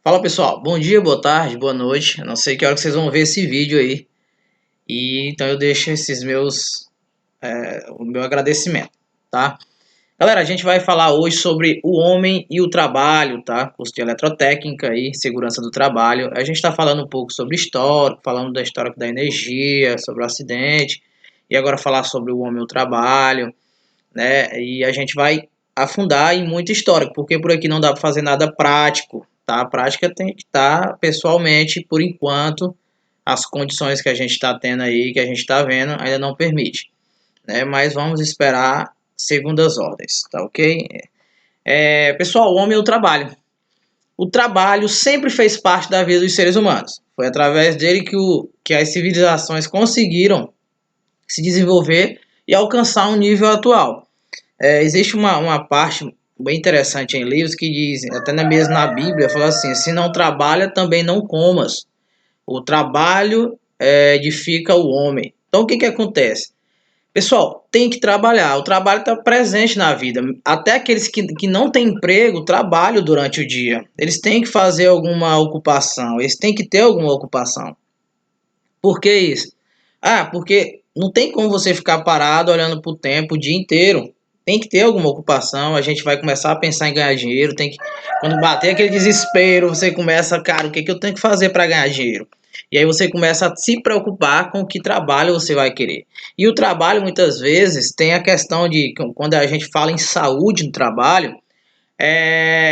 Fala pessoal, bom dia, boa tarde, boa noite. Eu não sei que hora que vocês vão ver esse vídeo aí. E então eu deixo o meu agradecimento, tá? Galera, a gente vai falar hoje sobre o homem e o trabalho, tá? Curso de eletrotécnica e segurança do trabalho. A gente está falando um pouco sobre histórico, falando da história da energia, sobre o acidente, e agora falar sobre o homem e o trabalho, né? E a gente vai afundar em muito histórico, porque por aqui não dá para fazer nada prático, tá? A prática tem que estar pessoalmente, por enquanto, as condições que a gente está tendo aí, que a gente está vendo, ainda não permite, né? Mas vamos esperar segundas ordens, tá ok? Pessoal, o homem e o trabalho. O trabalho sempre fez parte da vida dos seres humanos. Foi através dele que as civilizações conseguiram se desenvolver e alcançar um nível atual. Existe uma parte bem interessante em livros que diz, até mesmo na Bíblia, fala assim: se não trabalha, também não comas. O trabalho edifica o homem. Então, o que acontece? Pessoal, tem que trabalhar. O trabalho está presente na vida. Até aqueles que não têm emprego trabalham durante o dia. Eles têm que fazer alguma ocupação. Eles têm que ter alguma ocupação. Por que isso? Porque não tem como você ficar parado olhando para o tempo o dia inteiro. Tem que ter alguma ocupação. A gente vai começar a pensar em ganhar dinheiro. Quando bater aquele desespero, você começa, cara, o que eu tenho que fazer para ganhar dinheiro? E aí você começa a se preocupar com que trabalho você vai querer. E o trabalho, muitas vezes, tem a questão de, quando a gente fala em saúde no trabalho,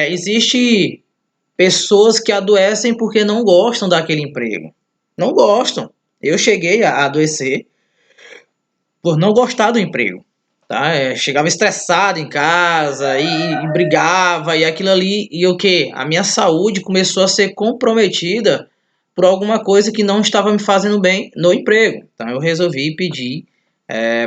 existe pessoas que adoecem porque não gostam daquele emprego. Não gostam. Eu cheguei a adoecer por não gostar do emprego. Tá? Chegava estressado em casa e brigava e aquilo ali. E o que? A minha saúde começou a ser comprometida por alguma coisa que não estava me fazendo bem no emprego. Então eu resolvi pedir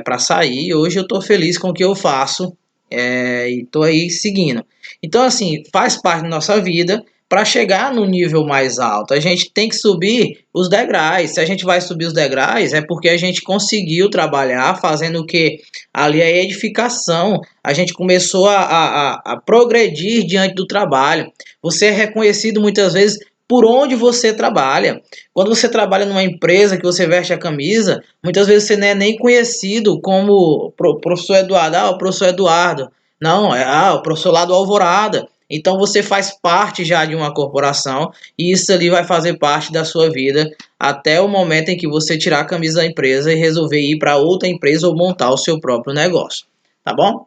para sair. Hoje eu estou feliz com o que eu faço e estou aí seguindo. Então, assim, faz parte da nossa vida. Para chegar no nível mais alto, a gente tem que subir os degraus. Se a gente vai subir os degraus, é porque a gente conseguiu trabalhar fazendo o que? Ali a edificação. A gente começou a progredir diante do trabalho. Você é reconhecido muitas vezes por onde você trabalha. Quando você trabalha numa empresa que você veste a camisa, muitas vezes você não é nem conhecido como professor Eduardo. O professor Eduardo. Não, o professor lá do Alvorada. Então você faz parte já de uma corporação e isso ali vai fazer parte da sua vida até o momento em que você tirar a camisa da empresa e resolver ir para outra empresa ou montar o seu próprio negócio, tá bom?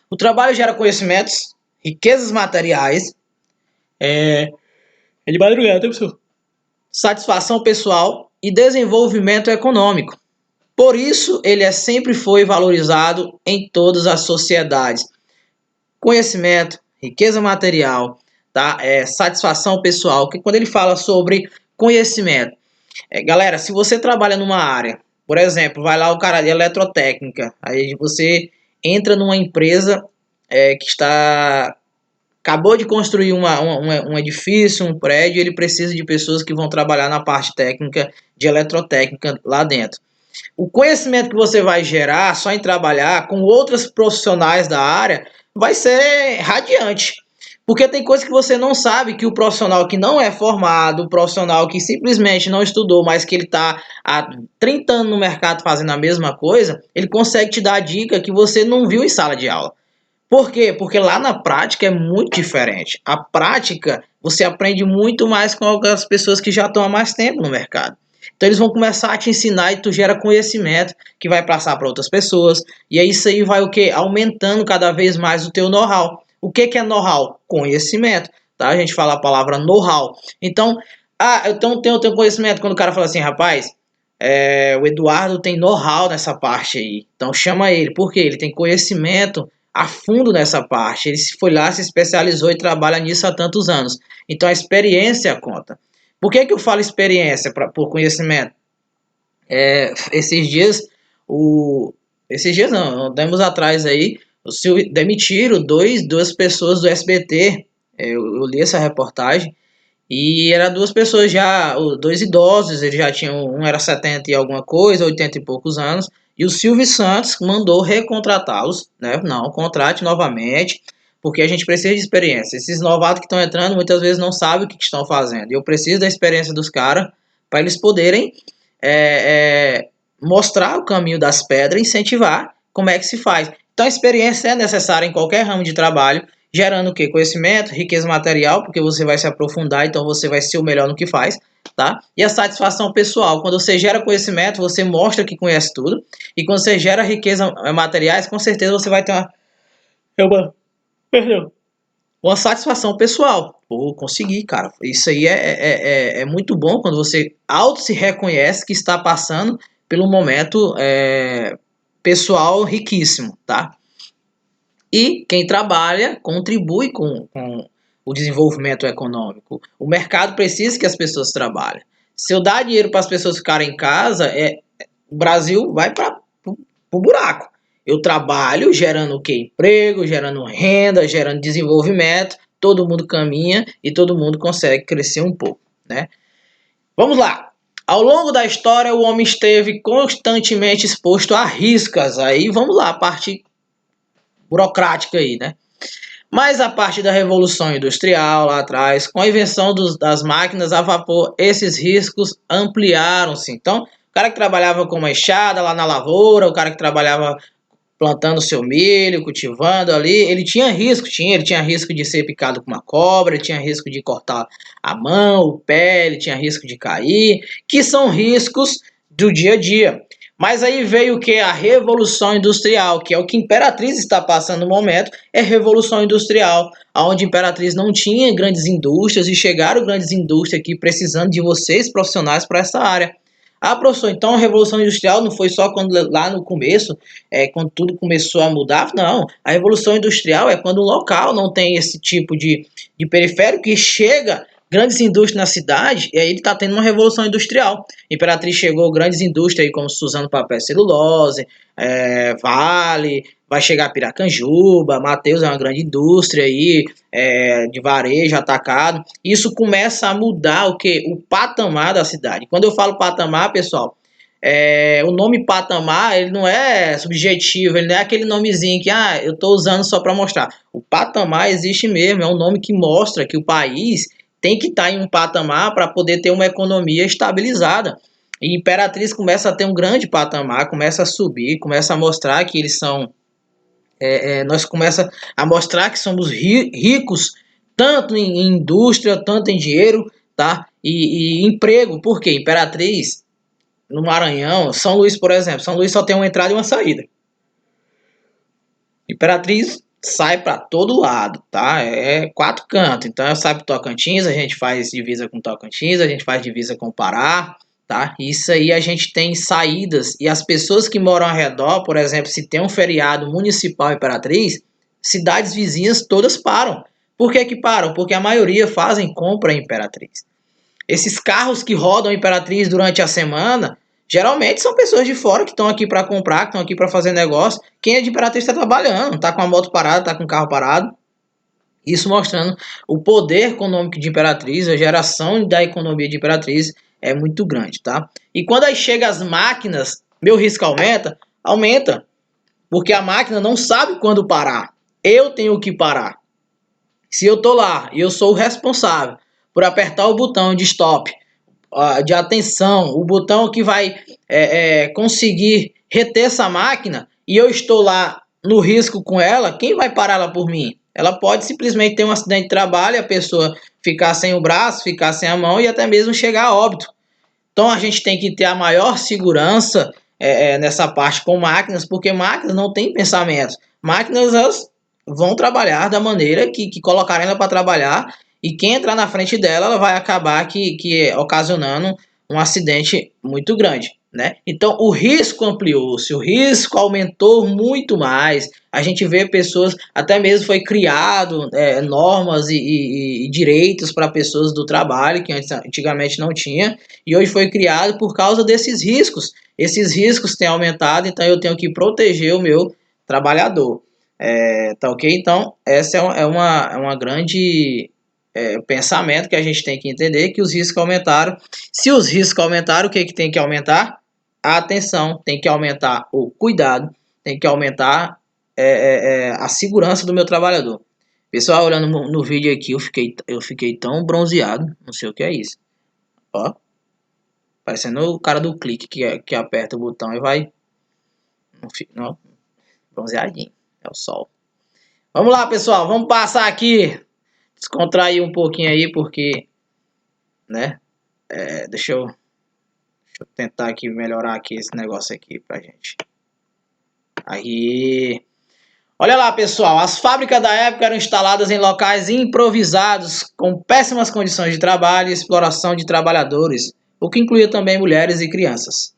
O trabalho gera conhecimentos, riquezas materiais, é de madrugada, pessoal, satisfação pessoal e desenvolvimento econômico. Por isso, ele sempre foi valorizado em todas as sociedades. Conhecimento, riqueza material, tá? Satisfação pessoal, que quando ele fala sobre conhecimento, galera, se você trabalha numa área, por exemplo, vai lá o cara de eletrotécnica, aí você entra numa empresa que acabou de construir um edifício, um prédio, e ele precisa de pessoas que vão trabalhar na parte técnica de eletrotécnica lá dentro. O conhecimento que você vai gerar só em trabalhar com outros profissionais da área vai ser radiante. Porque tem coisas que você não sabe que o profissional que não é formado, o profissional que simplesmente não estudou, mas que ele está há 30 anos no mercado fazendo a mesma coisa, ele consegue te dar a dica que você não viu em sala de aula. Por quê? Porque lá na prática é muito diferente. A prática, você aprende muito mais com as pessoas que já estão há mais tempo no mercado. Então eles vão começar a te ensinar e tu gera conhecimento que vai passar para outras pessoas. E aí isso aí vai o quê? Aumentando cada vez mais o teu know-how. O que é know-how? Conhecimento. Tá? A gente fala a palavra know-how. Então, eu tenho conhecimento. Quando o cara fala assim, rapaz, o Eduardo tem know-how nessa parte aí. Então chama ele. Por quê? Ele tem conhecimento a fundo nessa parte. Ele foi lá, se especializou e trabalha nisso há tantos anos. Então a experiência conta. Por que eu falo experiência por conhecimento? Esses dias, tempos atrás aí, demitiram duas pessoas do SBT. Eu li essa reportagem. E eram duas pessoas já, dois idosos, eles já tinham, um era 70 e alguma coisa, 80 e poucos anos, e o Silvio Santos mandou recontratá-los, né? Não, contrate novamente, porque a gente precisa de experiência. Esses novatos que estão entrando muitas vezes não sabem o que estão fazendo. E eu preciso da experiência dos caras para eles poderem mostrar o caminho das pedras, incentivar como é que se faz. Então a experiência é necessária em qualquer ramo de trabalho, gerando o quê? Conhecimento, riqueza material, porque você vai se aprofundar, então você vai ser o melhor no que faz, tá? E a satisfação pessoal, quando você gera conhecimento, você mostra que conhece tudo, e quando você gera riqueza materiais, com certeza você vai ter uma satisfação pessoal. Pô, consegui, cara. Isso aí é muito bom quando você auto se reconhece que está passando pelo momento pessoal riquíssimo, tá? E quem trabalha contribui com o desenvolvimento econômico. O mercado precisa que as pessoas trabalhem. Se eu dar dinheiro para as pessoas ficarem em casa, o Brasil vai para o buraco. Eu trabalho gerando o quê? Emprego, gerando renda, gerando desenvolvimento, todo mundo caminha e todo mundo consegue crescer um pouco, né? Vamos lá. Ao longo da história, o homem esteve constantemente exposto a riscas. Aí, vamos lá, a parte burocrática aí, né? Mas a partir da Revolução Industrial, lá atrás, com a invenção das máquinas a vapor, esses riscos ampliaram-se. Então, o cara que trabalhava com uma enxada lá na lavoura, o cara que trabalhava plantando seu milho, cultivando ali, ele tinha risco, ele tinha risco de ser picado com uma cobra, ele tinha risco de cortar a mão, o pé, ele tinha risco de cair, que são riscos do dia a dia. Mas aí veio o que? A Revolução Industrial, que é o que a Imperatriz está passando no momento, é Revolução Industrial, onde a Imperatriz não tinha grandes indústrias e chegaram grandes indústrias aqui precisando de vocês profissionais para essa área. Ah, professor, então a Revolução Industrial não foi só quando lá no começo, quando tudo começou a mudar? Não, a Revolução Industrial é quando um local não tem esse tipo de periférico e chega grandes indústrias na cidade, e aí ele está tendo uma revolução industrial. Imperatriz chegou grandes indústrias aí como Suzano Papel e Celulose, Vale, vai chegar Piracanjuba, Mateus é uma grande indústria aí, de varejo, atacado. Isso começa a mudar o que? O patamar da cidade. Quando eu falo patamar, pessoal, o nome patamar, ele não é subjetivo, ele não é aquele nomezinho que eu estou usando só para mostrar. O patamar existe mesmo, é um nome que mostra que o país tem que estar em um patamar para poder ter uma economia estabilizada. E Imperatriz começa a ter um grande patamar, começa a subir, começa a mostrar que eles são... nós começa a mostrar que somos ricos, tanto em indústria, tanto em dinheiro, tá? E emprego, por quê? Imperatriz, no Maranhão, São Luís, por exemplo, São Luís só tem uma entrada e uma saída. Imperatriz sai para todo lado, tá? É 4 cantos. Então eu saio para Tocantins, a gente faz divisa com Tocantins, a gente faz divisa com Pará, tá? Isso aí a gente tem saídas e as pessoas que moram ao redor, por exemplo, se tem um feriado municipal Imperatriz, cidades vizinhas todas param. Por que param? Porque a maioria fazem compra em Imperatriz. Esses carros que rodam Imperatriz durante a semana, geralmente são pessoas de fora que estão aqui para comprar, que estão aqui para fazer negócio. Quem é de Imperatriz está trabalhando, está com a moto parada, está com o carro parado. Isso mostrando o poder econômico de Imperatriz, a geração da economia de Imperatriz é muito grande, tá? E quando aí chega as máquinas, meu risco aumenta? Aumenta. Porque a máquina não sabe quando parar. Eu tenho que parar. Se eu tô lá e eu sou o responsável por apertar o botão de stop, de atenção, o botão que vai conseguir reter essa máquina, e eu estou lá no risco com ela, quem vai parar ela por mim? Ela pode simplesmente ter um acidente de trabalho, a pessoa ficar sem o braço, ficar sem a mão e até mesmo chegar a óbito. Então a gente tem que ter a maior segurança nessa parte com máquinas, porque máquinas não têm pensamentos. Máquinas, elas vão trabalhar da maneira que colocarem ela para trabalhar, e quem entrar na frente dela, ela vai acabar ocasionando um acidente muito grande, né? Então o risco ampliou-se, o risco aumentou muito mais. A gente vê pessoas, até mesmo foi criado normas e direitos para pessoas do trabalho, que antigamente não tinha, e hoje foi criado por causa desses riscos. Esses riscos têm aumentado, então eu tenho que proteger o meu trabalhador. Tá ok? Então, essa é uma grande pensamento que a gente tem que entender, que os riscos aumentaram. Se os riscos aumentaram, o que tem que aumentar? A atenção, tem que aumentar o cuidado, tem que aumentar a segurança do meu trabalhador. Pessoal, olhando no vídeo aqui, eu fiquei tão bronzeado. Não sei o que é isso. Ó, parecendo o cara do clique que aperta o botão e vai. Não, bronzeadinho. É o sol. Vamos lá, pessoal. Vamos passar aqui. Descontrair um pouquinho aí, porque, né? Deixa eu tentar aqui melhorar aqui esse negócio aqui pra gente. Aí. Olha lá, pessoal, as fábricas da época eram instaladas em locais improvisados, com péssimas condições de trabalho e exploração de trabalhadores, o que incluía também mulheres e crianças.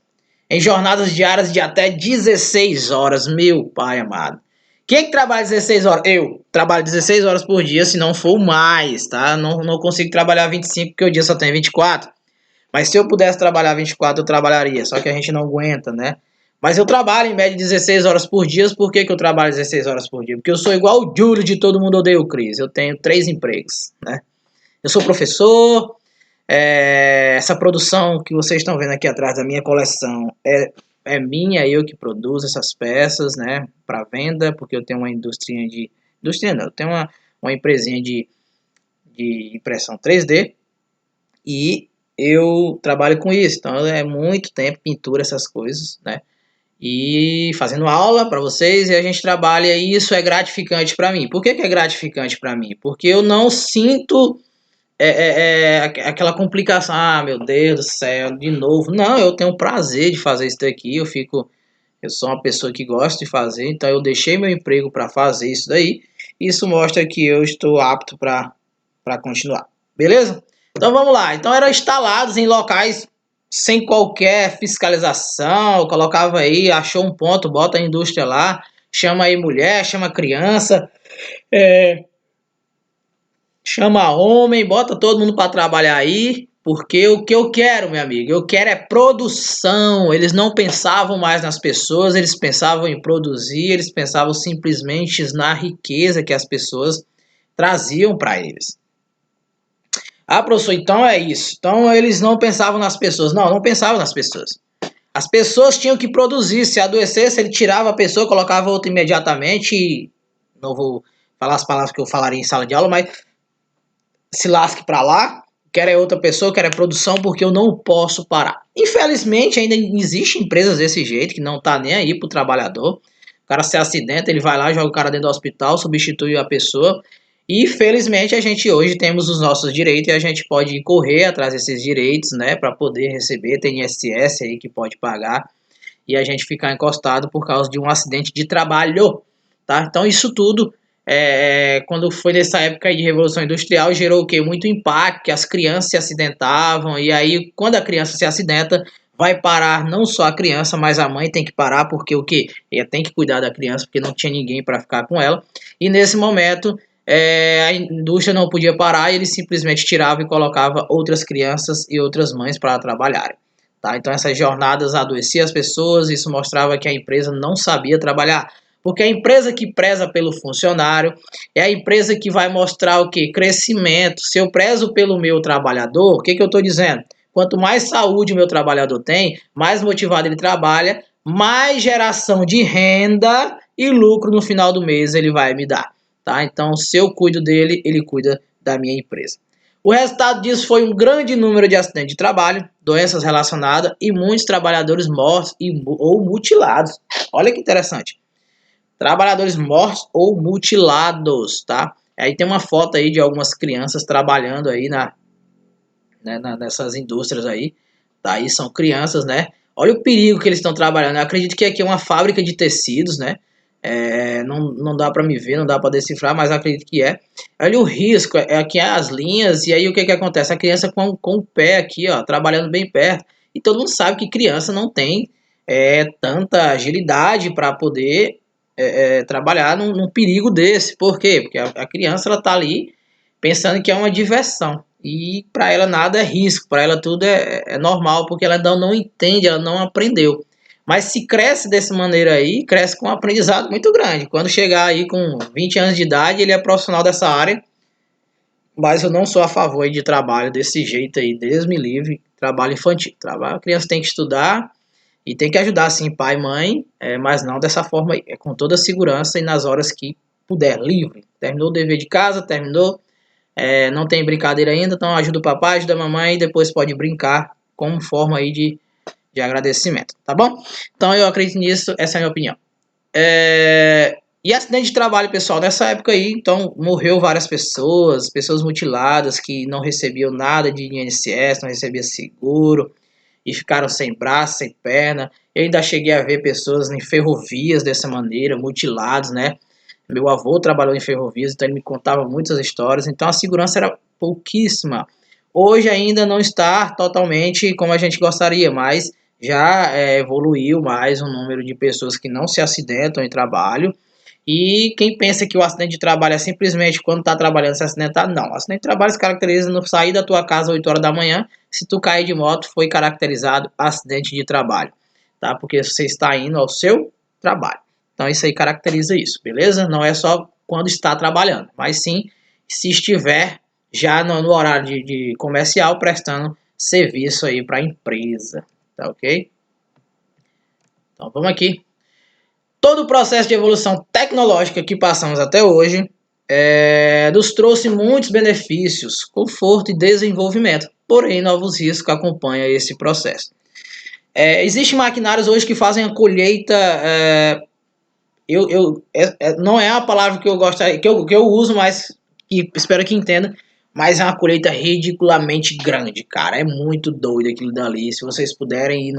Em jornadas diárias de até 16 horas, meu pai amado. Quem é que trabalha 16 horas? Eu trabalho 16 horas por dia, se não for mais, tá? Não consigo trabalhar 25 porque o dia só tem 24. Mas se eu pudesse trabalhar 24, eu trabalharia, só que a gente não aguenta, né? Mas eu trabalho em média 16 horas por dia. Por que eu trabalho 16 horas por dia? Porque eu sou igual o Júlio de Todo Mundo Odeia o Chris. Eu tenho 3 empregos, né? Eu sou professor. Essa produção que vocês estão vendo aqui atrás da minha coleção é minha, eu que produzo essas peças, né? Para venda, porque eu tenho uma indústria de... Indústria não, eu tenho uma empresinha de impressão 3D. E eu trabalho com isso, então é muito tempo, pintura, essas coisas, né? E fazendo aula para vocês, e a gente trabalha e isso é gratificante para mim. Por que é gratificante para mim? Porque eu não sinto aquela complicação, ah, meu Deus do céu, de novo. Não, eu tenho prazer de fazer isso daqui, eu sou uma pessoa que gosta de fazer, então eu deixei meu emprego para fazer isso daí. Isso mostra que eu estou apto para continuar, beleza? Então vamos lá. Então eram instalados em locais sem qualquer fiscalização. Colocava aí, achou um ponto, bota a indústria lá, chama aí mulher, chama criança, chama homem, bota todo mundo para trabalhar aí. Porque o que eu quero, meu amigo, eu quero é produção. Eles não pensavam mais nas pessoas, eles pensavam em produzir, eles pensavam simplesmente na riqueza que as pessoas traziam para eles. Ah, professor, então é isso. Então eles não pensavam nas pessoas. Não pensavam nas pessoas. As pessoas tinham que produzir. Se adoecesse, ele tirava a pessoa, colocava outra imediatamente. E não vou falar as palavras que eu falaria em sala de aula, mas se lasque pra lá. Quero é outra pessoa, quero é produção, porque eu não posso parar. Infelizmente, ainda existem empresas desse jeito, que não tá nem aí pro trabalhador. O cara se acidenta, ele vai lá, joga o cara dentro do hospital, substitui a pessoa. E felizmente a gente hoje temos os nossos direitos e a gente pode correr atrás desses direitos, né, para poder receber. Tem INSS aí que pode pagar e a gente ficar encostado por causa de um acidente de trabalho, tá? Então isso tudo, quando foi nessa época de Revolução Industrial, gerou o quê? Muito impacto, que as crianças se acidentavam, e aí quando a criança se acidenta, vai parar não só a criança, mas a mãe tem que parar, porque o quê? Ela tem que cuidar da criança, porque não tinha ninguém para ficar com ela, e nesse momento a indústria não podia parar, e ele simplesmente tirava e colocava outras crianças e outras mães para trabalharem. Tá? Então essas jornadas adoeciam as pessoas, isso mostrava que a empresa não sabia trabalhar. Porque a empresa que preza pelo funcionário é a empresa que vai mostrar o que? Crescimento. Se eu prezo pelo meu trabalhador, o que eu estou dizendo? Quanto mais saúde o meu trabalhador tem, mais motivado ele trabalha, mais geração de renda e lucro no final do mês ele vai me dar. Tá? Então, se eu cuido dele, ele cuida da minha empresa. O resultado disso foi um grande número de acidentes de trabalho, doenças relacionadas e muitos trabalhadores mortos ou mutilados. Olha que interessante. Trabalhadores mortos ou mutilados, tá? Aí tem uma foto aí de algumas crianças trabalhando aí nessas indústrias aí. Tá? Aí são crianças, né? Olha o perigo que eles estão trabalhando. Eu acredito que aqui é uma fábrica de tecidos, né? Não dá para me ver, não dá para decifrar, mas acredito que é. Olha o risco, aqui é as linhas, e aí o que acontece? A criança com o pé aqui, ó, trabalhando bem perto. E todo mundo sabe que criança não tem tanta agilidade para poder trabalhar num perigo desse. Por quê? Porque a criança ela tá ali pensando que é uma diversão. E para ela nada é risco, para ela tudo é normal, porque ela ainda não entende, ela não aprendeu. Mas se cresce dessa maneira aí, cresce com um aprendizado muito grande. Quando chegar aí com 20 anos de idade, ele é profissional dessa área, mas eu não sou a favor aí de trabalho desse jeito aí, Deus me livre, trabalho infantil. A criança tem que estudar e tem que ajudar sim pai e mãe, mas não dessa forma aí, é com toda a segurança e nas horas que puder, livre. Terminou o dever de casa, terminou, não tem brincadeira ainda, então ajuda o papai, ajuda a mamãe e depois pode brincar como forma aí de agradecimento, tá bom? Então eu acredito nisso, essa é a minha opinião. E acidente de trabalho, pessoal, nessa época aí, então, morreu várias pessoas, pessoas mutiladas que não recebiam nada de INSS, não recebiam seguro, e ficaram sem braço, sem perna. Eu ainda cheguei a ver pessoas em ferrovias dessa maneira, mutilados, né? Meu avô trabalhou em ferrovias, então ele me contava muitas histórias, então a segurança era pouquíssima. Hoje ainda não está totalmente como a gente gostaria, mas já evoluiu mais o número de pessoas que não se acidentam em trabalho. E quem pensa que o acidente de trabalho é simplesmente quando está trabalhando se acidentar, não. O acidente de trabalho se caracteriza no sair da tua casa às 8 horas da manhã, se tu cair de moto, foi caracterizado acidente de trabalho, tá? Porque você está indo ao seu trabalho. Então isso aí caracteriza isso, beleza? Não é só quando está trabalhando, mas sim se estiver já no horário de comercial prestando serviço aí para a empresa, tá ok? Então vamos aqui. Todo o processo de evolução tecnológica que passamos até hoje nos trouxe muitos benefícios, conforto e desenvolvimento, porém novos riscos acompanham esse processo. Existem maquinários hoje que fazem a colheita, não é a palavra que eu gostaria, que eu uso, mas que espero que entenda, mas é uma colheita ridiculamente grande, cara, é muito doido aquilo dali. Se vocês puderem ir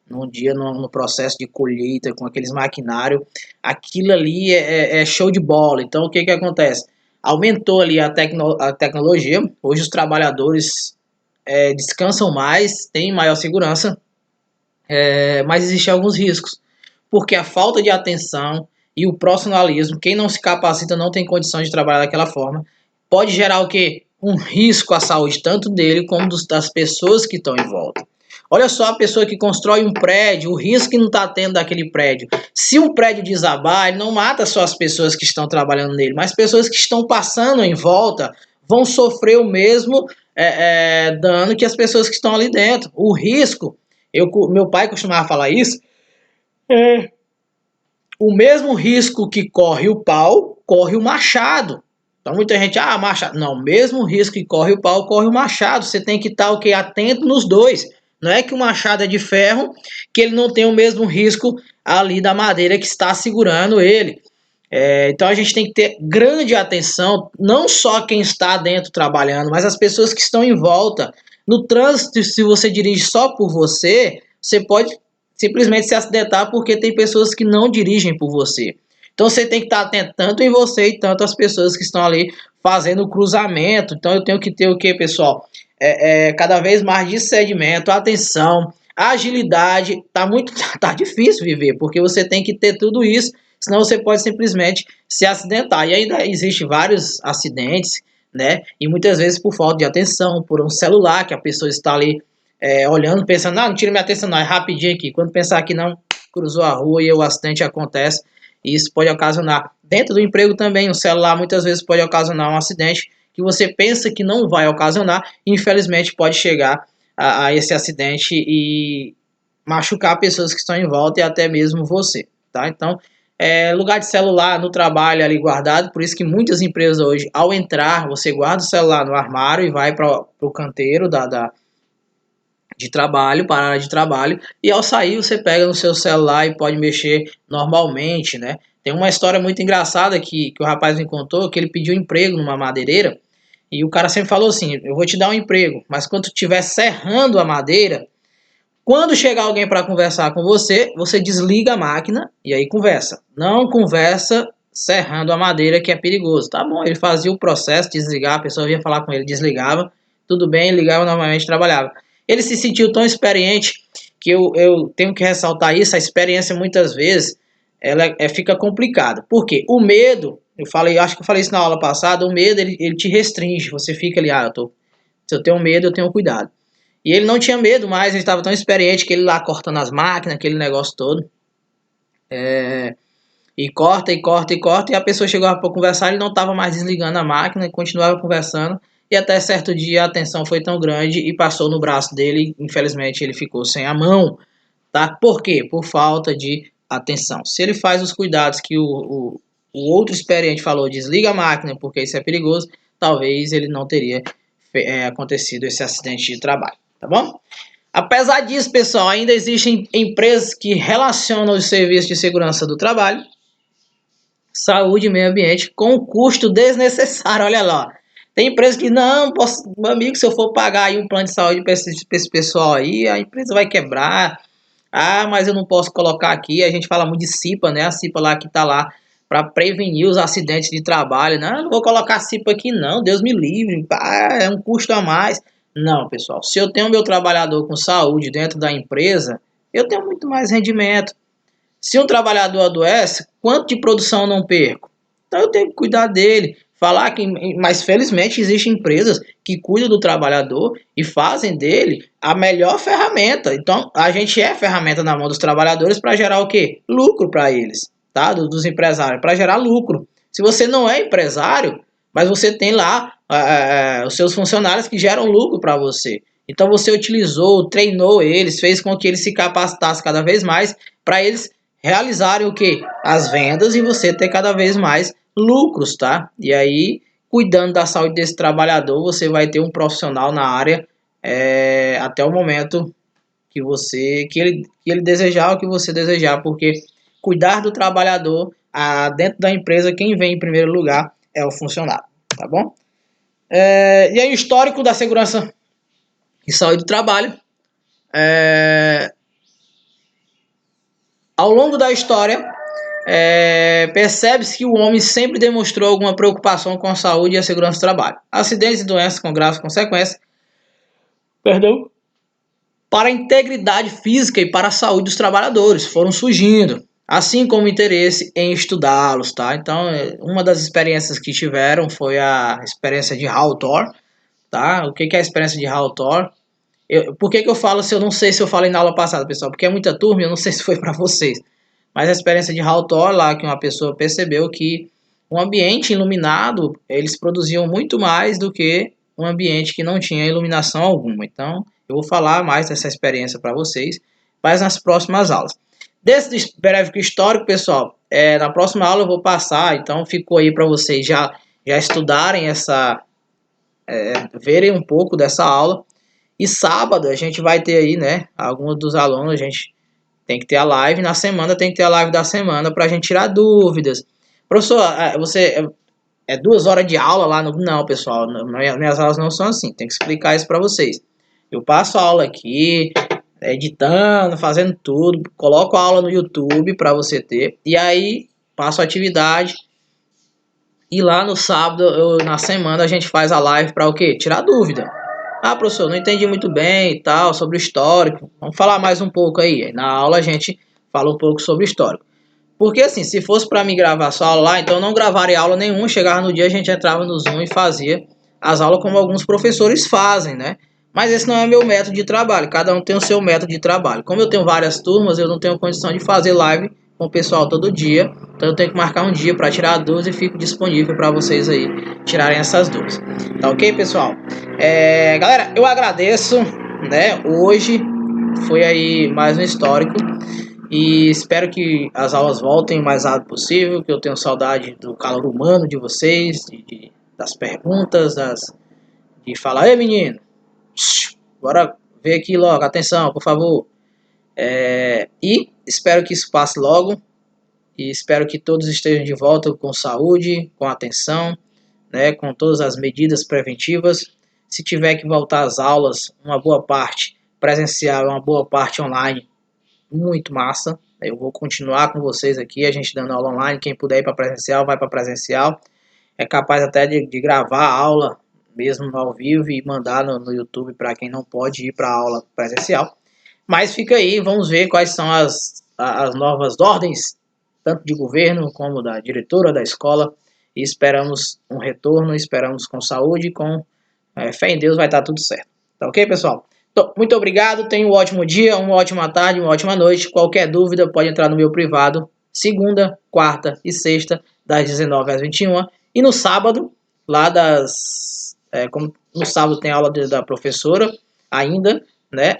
num dia no processo de colheita com aqueles maquinários, aquilo ali é show de bola. Então o que acontece? Aumentou ali a tecnologia, hoje os trabalhadores descansam mais, têm maior segurança, mas existem alguns riscos, porque a falta de atenção e o profissionalismo, quem não se capacita não tem condição de trabalhar daquela forma, pode gerar o quê? Um risco à saúde, tanto dele como das pessoas que estão em volta. Olha só a pessoa que constrói um prédio, o risco que não está tendo daquele prédio. Se um prédio desabar, ele não mata só as pessoas que estão trabalhando nele, mas pessoas que estão passando em volta vão sofrer o mesmo dano que as pessoas que estão ali dentro. O risco, meu pai costumava falar isso, o mesmo risco que corre o pau, corre o machado. Então muita gente, machado. Não, mesmo risco que corre o pau, corre o machado. Você tem que estar atento nos dois. Não é que o machado é de ferro, que ele não tem o mesmo risco ali da madeira que está segurando ele. Então a gente tem que ter grande atenção, não só quem está dentro trabalhando, mas as pessoas que estão em volta. No trânsito, se você dirige só por você, você pode simplesmente se acidentar porque tem pessoas que não dirigem por você. Então você tem que estar atento tanto em você e tanto as pessoas que estão ali fazendo o cruzamento. Então eu tenho que ter o que, pessoal? Cada vez mais discernimento, atenção, agilidade. Tá difícil viver, porque você tem que ter tudo isso, senão você pode simplesmente se acidentar. E ainda existem vários acidentes, né? E muitas vezes por falta de atenção, por um celular que a pessoa está ali olhando, pensando, não tira minha atenção não, é rapidinho aqui. Quando pensar que não, cruzou a rua e o acidente acontece. E isso pode ocasionar, dentro do emprego também, o celular muitas vezes pode ocasionar um acidente que você pensa que não vai ocasionar, e infelizmente pode chegar a esse acidente e machucar pessoas que estão em volta e até mesmo você, tá? Então, lugar de celular no trabalho ali guardado, por isso que muitas empresas hoje, ao entrar, você guarda o celular no armário e vai para o canteiro de trabalho, para a área de trabalho, e ao sair você pega no seu celular e pode mexer normalmente, né? Tem uma história muito engraçada que o rapaz me contou, que ele pediu emprego numa madeireira, e o cara sempre falou assim, eu vou te dar um emprego, mas quando tu estiver serrando a madeira, quando chegar alguém para conversar com você, você desliga a máquina e aí conversa. Não conversa serrando a madeira, que é perigoso. Tá bom, ele fazia o processo, desligar, a pessoa vinha falar com ele, desligava, tudo bem, ligava novamente, trabalhava. Ele se sentiu tão experiente que eu tenho que ressaltar isso, a experiência muitas vezes ela fica complicada. Por quê? O medo, acho que eu falei isso na aula passada, o medo ele te restringe, você fica ali, se eu tenho medo, eu tenho cuidado. E ele não tinha medo mais, ele estava tão experiente que ele lá cortando as máquinas, aquele negócio todo. E corta, e corta, e corta, e a pessoa chegou para conversar, ele não estava mais desligando a máquina, e continuava conversando, e até certo dia a tensão foi tão grande e passou no braço dele, e infelizmente ele ficou sem a mão, tá? Por quê? Por falta de atenção. Se ele faz os cuidados que o outro experiente falou desliga a máquina porque isso é perigoso, talvez ele não teria acontecido esse acidente de trabalho, tá bom? Apesar disso, pessoal, ainda existem empresas que relacionam os serviços de segurança do trabalho, saúde e meio ambiente com custo desnecessário, olha lá. Tem empresa que não, posso, meu amigo, se eu for pagar aí um plano de saúde para esse pessoal aí, a empresa vai quebrar. Ah, mas eu não posso colocar aqui. A gente fala muito de CIPA, né? A CIPA lá que tá lá para prevenir os acidentes de trabalho. Não vou colocar CIPA aqui não, Deus me livre. Ah, é um custo a mais. Não, pessoal. Se eu tenho meu trabalhador com saúde dentro da empresa, eu tenho muito mais rendimento. Se um trabalhador adoece, quanto de produção eu não perco? Então eu tenho que cuidar dele. Falar que, mas felizmente existem empresas que cuidam do trabalhador e fazem dele a melhor ferramenta. Então a gente é ferramenta na mão dos trabalhadores para gerar o quê? Lucro para eles, tá? Dos empresários, para gerar lucro. Se você não é empresário, mas você tem lá os seus funcionários que geram lucro para você. Então você utilizou, treinou eles, fez com que eles se capacitassem cada vez mais para eles realizarem o que? As vendas e você ter cada vez mais lucros, tá? E aí, cuidando da saúde desse trabalhador, você vai ter um profissional na área até o momento que ele desejar ou que você desejar, porque cuidar do trabalhador dentro da empresa, quem vem em primeiro lugar é o funcionário, tá bom? E aí, o histórico da segurança e saúde do trabalho. Ao longo da história, percebe-se que o homem sempre demonstrou alguma preocupação com a saúde e a segurança do trabalho. Acidentes e doenças com graves consequências, para a integridade física e para a saúde dos trabalhadores foram surgindo, assim como o interesse em estudá-los, tá? Então, uma das experiências que tiveram foi a experiência de Hawthorne, tá? O que é a experiência de Hawthorne? Por que eu falo se eu não sei se eu falei na aula passada, pessoal? Porque é muita turma e eu não sei se foi para vocês. Mas a experiência de Hawthorne, lá que uma pessoa percebeu que um ambiente iluminado, eles produziam muito mais do que um ambiente que não tinha iluminação alguma. Então, eu vou falar mais dessa experiência para vocês, mas nas próximas aulas. Desse breve histórico, pessoal, na próxima aula eu vou passar, então ficou aí para vocês já estudarem verem um pouco dessa aula. E sábado a gente vai ter aí, né, alguns dos alunos, a gente tem que ter a live, na semana tem que ter a live da semana para a gente tirar dúvidas. Professor, você 2 horas de aula lá? Não, pessoal, minhas aulas não são assim, tem que explicar isso para vocês. Eu passo a aula aqui, editando, fazendo tudo, coloco a aula no YouTube para você ter, e aí passo a atividade, e lá no sábado, na semana, a gente faz a live para o quê? Tirar dúvida. Ah, professor, não entendi muito bem e tal, sobre o histórico. Vamos falar mais um pouco aí. Na aula a gente fala um pouco sobre o histórico. Porque assim, se fosse para mim gravar só aula lá, então eu não gravaria aula nenhuma, chegava no dia, a gente entrava no Zoom e fazia as aulas como alguns professores fazem, né? Mas esse não é meu método de trabalho, cada um tem o seu método de trabalho. Como eu tenho várias turmas, eu não tenho condição de fazer live com o pessoal todo dia, então eu tenho que marcar um dia para tirar dúvidas e fico disponível para vocês aí tirarem essas dúvidas. Tá ok, pessoal? Galera, eu agradeço, né? Hoje foi aí mais um histórico. E espero que as aulas voltem o mais rápido possível, que eu tenho saudade do calor humano de vocês, das perguntas, de falar, ei menino, bora ver aqui logo, atenção, por favor. E espero que isso passe logo, e espero que todos estejam de volta com saúde, com atenção, né, com todas as medidas preventivas. Se tiver que voltar às aulas, uma boa parte presencial e uma boa parte online, muito massa. Eu vou continuar com vocês aqui, a gente dando aula online. Quem puder ir para presencial, vai para presencial. É capaz até de gravar a aula mesmo ao vivo e mandar no YouTube para quem não pode ir para a aula presencial. Mas fica aí, vamos ver quais são as novas ordens, tanto de governo como da diretora da escola. E esperamos um retorno, esperamos com saúde, com fé em Deus vai estar tudo certo. Tá ok, pessoal? Então, muito obrigado, tenha um ótimo dia, uma ótima tarde, uma ótima noite. Qualquer dúvida pode entrar no meu privado, segunda, quarta e sexta, das 19 às 21. E no sábado, lá como no sábado tem aula da professora ainda, né?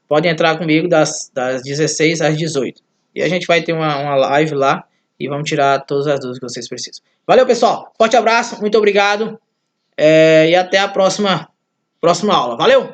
Pode entrar comigo das 16 às 18. E a gente vai ter uma live lá e vamos tirar todas as dúvidas que vocês precisam. Valeu, pessoal. Forte abraço, muito obrigado e até a próxima aula. Valeu!